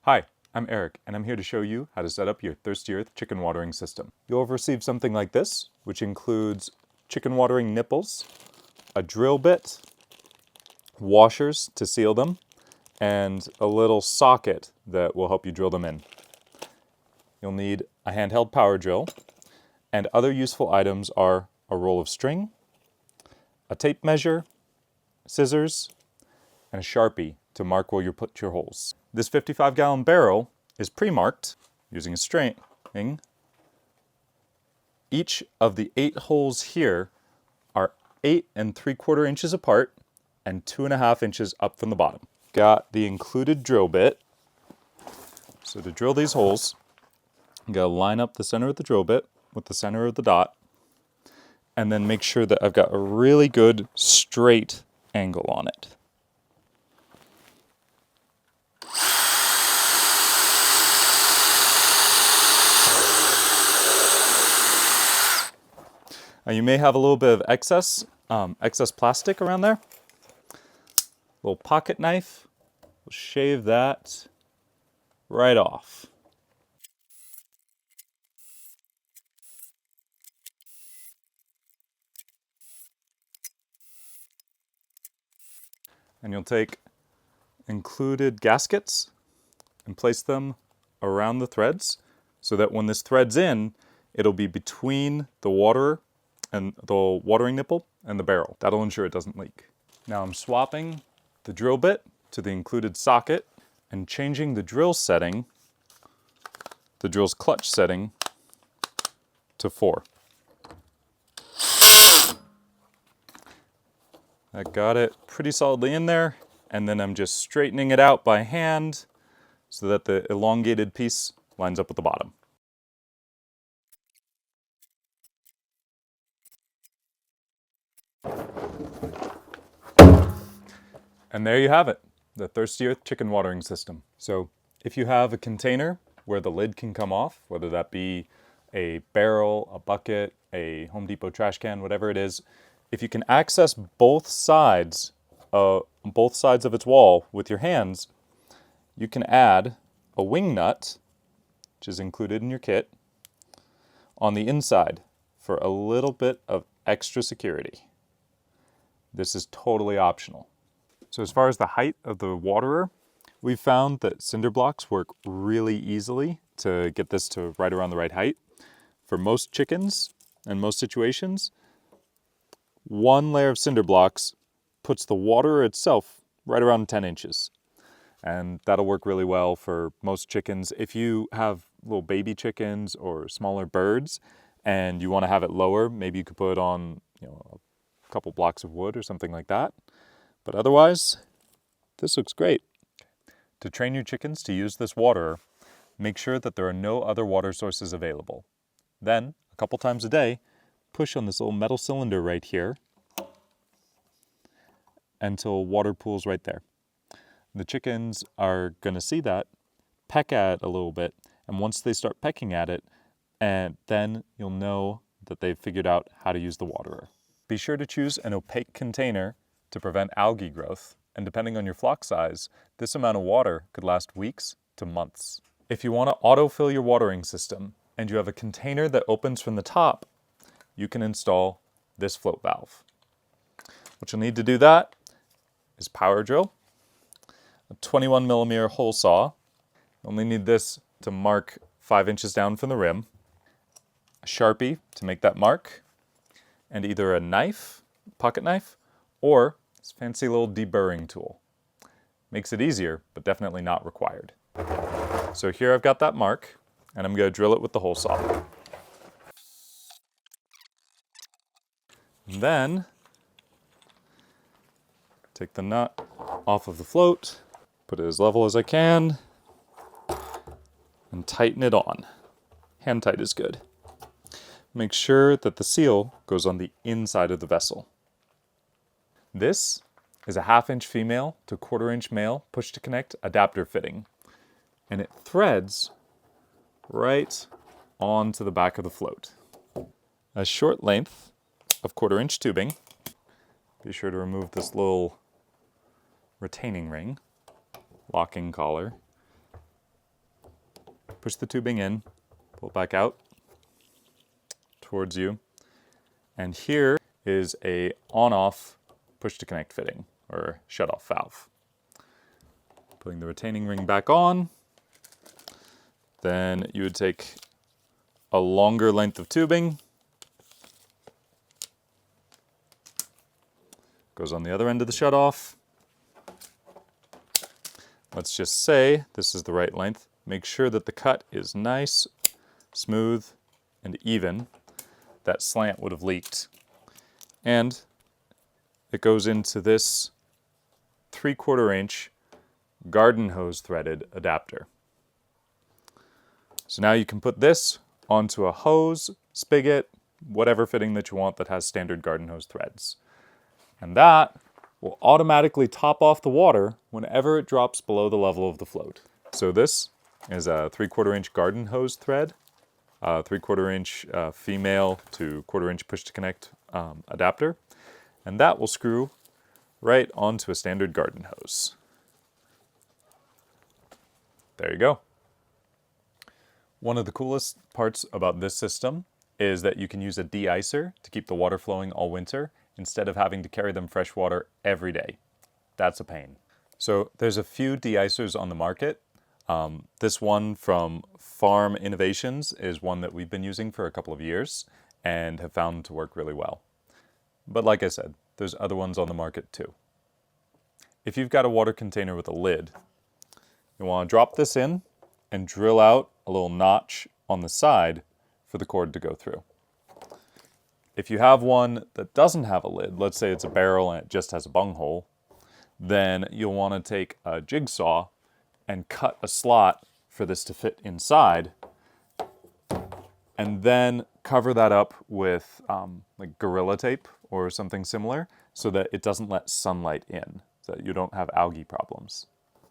Hi, I'm Eric, and I'm here to show you how to set up your Thirsty Earth chicken watering system. You'll have received something like this, which includes chicken watering nipples, a drill bit, washers to seal them, and a little socket that will help you drill them in. You'll need a handheld power drill, and other useful items are a roll of string, a tape measure, scissors, and a Sharpie to mark where you put your holes. This 55-gallon barrel is pre-marked using a string. Each of the 8 holes here are 8 3/4 inches apart and 2.5 inches up from the bottom. Got the included drill bit. So to drill these holes, I'm going to line up the center of the drill bit with the center of the dot, and then make sure that I've got a really good straight angle on it. Now you may have a little bit of excess plastic around there. Little pocket knife, we'll shave that right off. And you'll take included gaskets and place them around the threads so that when this threads in, it'll be between the water and the watering nipple and the barrel. That'll ensure it doesn't leak. Now I'm swapping the drill bit to the included socket and changing the drill setting, the drill's clutch setting, to 4. I got it pretty solidly in there, and then I'm just straightening it out by hand so that the elongated piece lines up with the bottom. And there you have it, the Thirsty Earth chicken watering system. So if you have a container where the lid can come off, whether that be a barrel, a bucket, a Home Depot trash can, whatever it is, if you can access both sides of its wall with your hands, you can add a wing nut, which is included in your kit, on the inside for a little bit of extra security. This is totally optional. So as far as the height of the waterer, we've found that cinder blocks work really easily to get this to right around the right height. For most chickens and most situations, one layer of cinder blocks puts the waterer itself right around 10 inches. And that'll work really well for most chickens. If you have little baby chickens or smaller birds and you want to have it lower, maybe you could put on, a couple blocks of wood or something like that. But otherwise, this looks great. To train your chickens to use this waterer, make sure that there are no other water sources available. Then, a couple times a day, push on this little metal cylinder right here until water pools right there. The chickens are going to see that, peck at it a little bit, and once they start pecking at it, and then you'll know that they've figured out how to use the waterer. Be sure to choose an opaque container to prevent algae growth, and depending on your flock size, this amount of water could last weeks to months. If you want to autofill your watering system and you have a container that opens from the top, you can install this float valve. What you'll need to do that is power drill, a 21mm hole saw. You only need this to mark 5 inches down from the rim, a Sharpie to make that mark, and either a knife, pocket knife, or this fancy little deburring tool. Makes it easier, but definitely not required. So here I've got that mark, and I'm going to drill it with the hole saw. And then, take the nut off of the float, put it as level as I can, and tighten it on. Hand tight is good. Make sure that the seal goes on the inside of the vessel. This is a 1/2 inch female to 1/4 inch male push to connect adapter fitting, and it threads right onto the back of the float. A short length of 1/4 inch tubing. Be sure to remove this little retaining ring, locking collar, push the tubing in, pull it back out towards you, and here is a on-off push-to-connect fitting, or shut-off valve. Putting the retaining ring back on, then you would take a longer length of tubing, goes on the other end of the shut-off. Let's just say this is the right length. Make sure that the cut is nice, smooth, and even. That slant would have leaked. And it goes into this 3/4 inch garden hose threaded adapter. So now you can put this onto a hose, spigot, whatever fitting that you want that has standard garden hose threads. And that will automatically top off the water whenever it drops below the level of the float. So this is a 3/4 inch garden hose thread, 3/4 inch female to 1/4 inch push to connect adapter, and that will screw right onto a standard garden hose. There you go. One of the coolest parts about this system is that you can use a deicer to keep the water flowing all winter instead of having to carry them fresh water every day. That's a pain. So there's a few deicers on the market. This one from Farm Innovations is one that we've been using for a couple of years and have found to work really well. But like I said, there's other ones on the market too. If you've got a water container with a lid, you want to drop this in and drill out a little notch on the side for the cord to go through. If you have one that doesn't have a lid, let's say it's a barrel and it just has a bunghole, then you'll want to take a jigsaw and cut a slot for this to fit inside, and then cover that up with like Gorilla Tape or something similar so that it doesn't let sunlight in, so that you don't have algae problems.